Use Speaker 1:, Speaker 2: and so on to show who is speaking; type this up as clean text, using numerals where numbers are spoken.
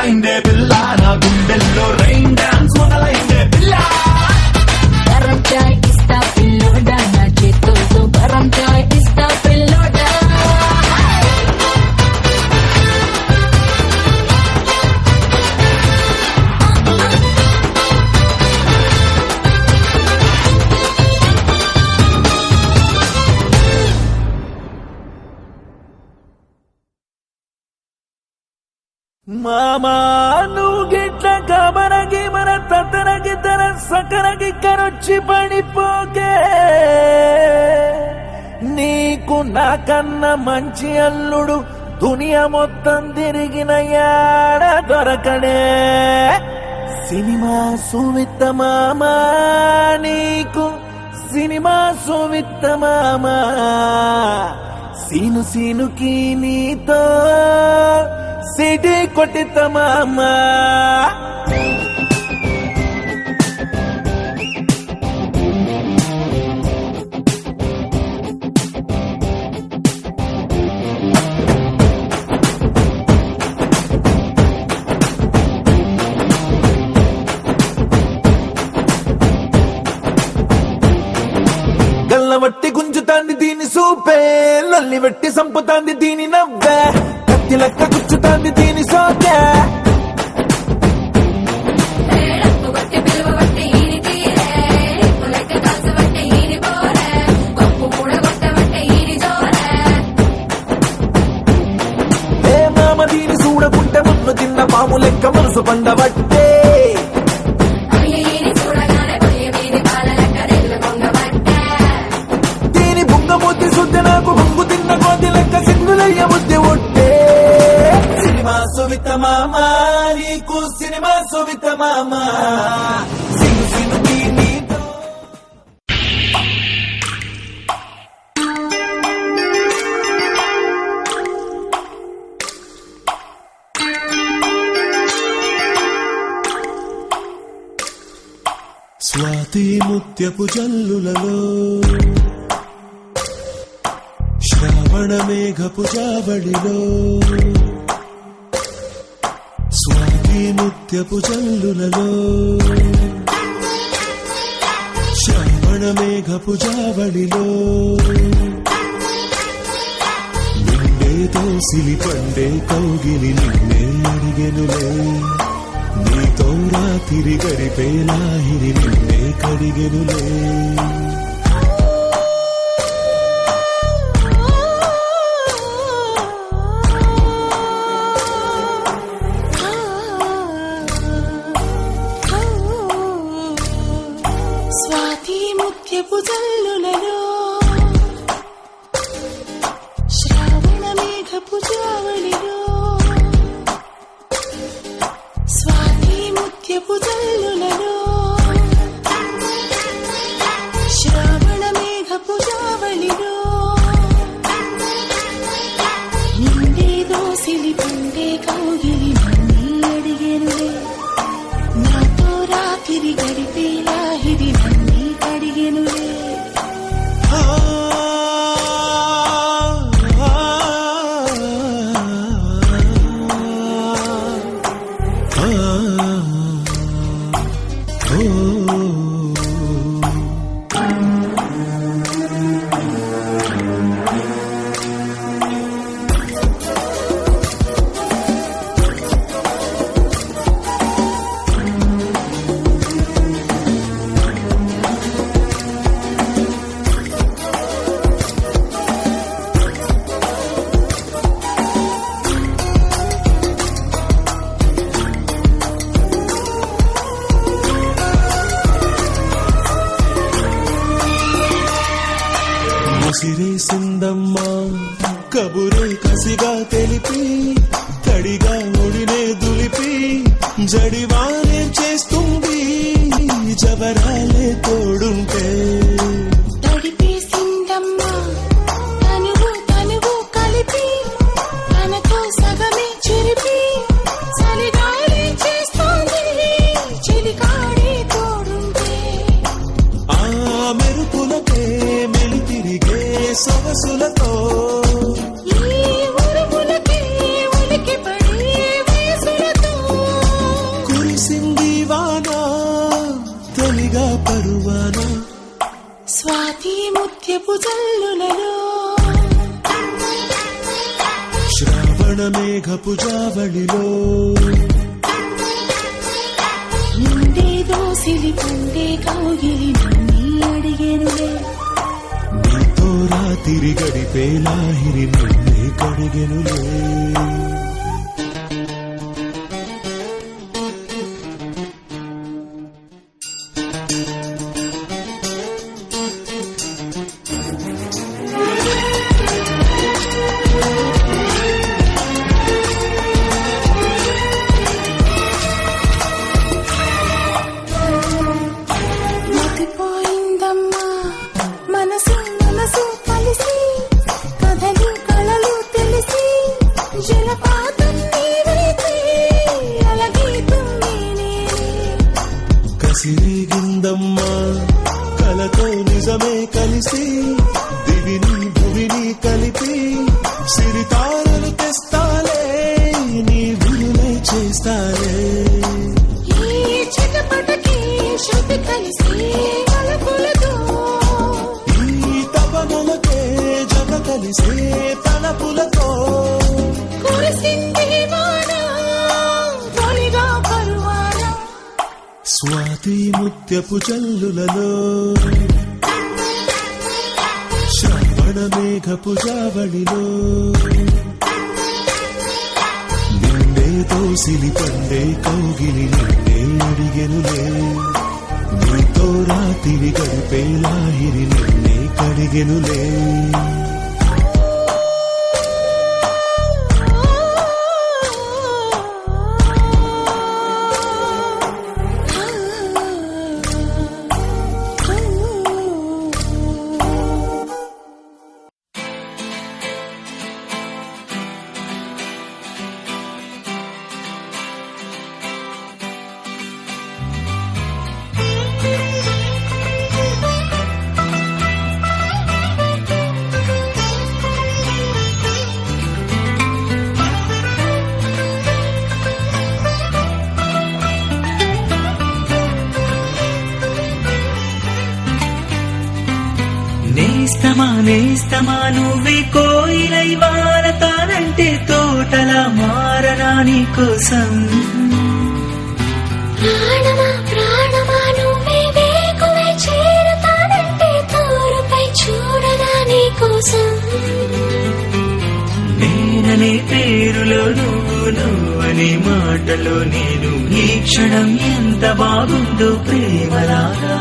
Speaker 1: మొదలైందే పిల్ల నా గుండెల్లో రైన్ డాన్స్ మొదలైందే పిల్ల
Speaker 2: గరం చాయ్ ఇస్తా పిల్లోడా నా చేతులతో గరం చాయ్ ఇస్తా పిల్లోడా
Speaker 3: మామా నువ్వు గిట్ల కబరగి మన తతరగి తర సకరగి కరొచ్చి పడిపోకే నీకు నాకన్నా మంచి అల్లుడు దునియా మొత్తం తిరిగిన యాడ దొరకడే సినిమా సువిత్త మామా నీకు సినిమా సువిత్త మామా సీను సీనుకి నీతో సిటీ కొట్టిత మామా గల్లవట్టి గుంజుతాంది దీని సూపే లల్లి వెట్టి సంపుతాంది దీని నవ్వే కత్తి లెక్క గుచ్చుతాంది దీని సోకే ఏ మామ దీని చూడకుంటే మున్ను తిన్న పాము లెక్క మనసు పండబట్టే దీని బుంగమూర్తి శుద్ధి నాకు బొంగు తిన్న కోతి లెక్క సింగులయ్య బుద్ధి ఒట్టే సినిమా సువిత మామా నీకు సినిమా సువిత మామా సిను సిను నీతో
Speaker 4: స్వాతి ముత్యపు జల్లులలో శ్రావణ మేఘపు జావళిలో స్వాతి ముత్యపు జల్లులలో శ్రావణ మేఘపు జావళిలో నిన్నేతో సిలిపండే కౌగిలి నిన్నే అడిగెనులే నీతో రాత్రి గడిపే లాహిరి నిన్నే కడిగెనులే
Speaker 5: స్వాతి ముత్యపు జల్లులలో శ్రావణ మేఘపు జావళిలో స్వాతి ముత్యపు జల్లులలో శ్రావణ మేఘపు జావళిలో నిండేదో సిలి పండే కౌగిలి నన్ను అడిగెనులే నాతో రాత్రి గడిపే లాహిరి నన్ను కడిగెనులే
Speaker 4: సిరేసిందమ్మా కబురే కసిగా తెలిపి తడిగా ఒడినే దులిపి జడివానే చేస్తుంది జవరాలే తోడుంటే
Speaker 5: తడిపేసిందమ్మా తనువు తనువు కలిపి తనతో సగమే చెరిపి చలిగాలి చేస్తోంది చెలికాడే తోడుంటే
Speaker 4: ఆ మెరుపులకే మెలితిరిగే సొగసులతో
Speaker 5: ఈ ఉరుములకే ఉలికి పడే వయసులతో
Speaker 4: శ్రావణ మేఘపు జావళిలో
Speaker 5: నిండేదో సిలి పండే కౌగిలి నన్ను అడిగేనులే
Speaker 4: నీతో రాత్రి గడిపే లాహిరి నిన్నే కడిగెనులే
Speaker 5: మతిపోయిందమ్మా మనసు మనసు కలిసి కథలు కళలు తెలిసి జలపాతం నీవైతే అలగీతం నేనే
Speaker 4: కసిరేగిందమ్మా కలతో నిజమే కలిసి దివిని భువిని కలిపి సిరితారలు తెస్తాలే నీ విలువే చేస్తాలే
Speaker 5: ఈ చిటపటకి శృతి కలిసి అలపులతో
Speaker 4: ఈ తపనలకే జగ కలిసే తలపులతో
Speaker 5: కురిసింది వాన తొలిగా పరువాన
Speaker 4: స్వాతి ముత్యపు జల్లులలో శ్రావణ మేఘపు జావళిలో నిన్నే తోసిలి పండే కౌగిలి నిన్నే అడిగెనులే నీతో రాత్రి గడిపే లాహిరి నిన్నే కడిగెనులే
Speaker 6: నేస్తమా నువ్వే కోయిలై వారతానంటే తోటలా మారనా నీ కోసం
Speaker 5: ప్రాణమా ప్రాణమా నువ్వే వేకువై చేరుతానంటే తోరుపై చూడనా నీ కోసం
Speaker 6: నేననే పేరులో నువ్వనే మాటలో నేను ఈ క్షణం ఎంత బాగుందో ప్రేమలాగా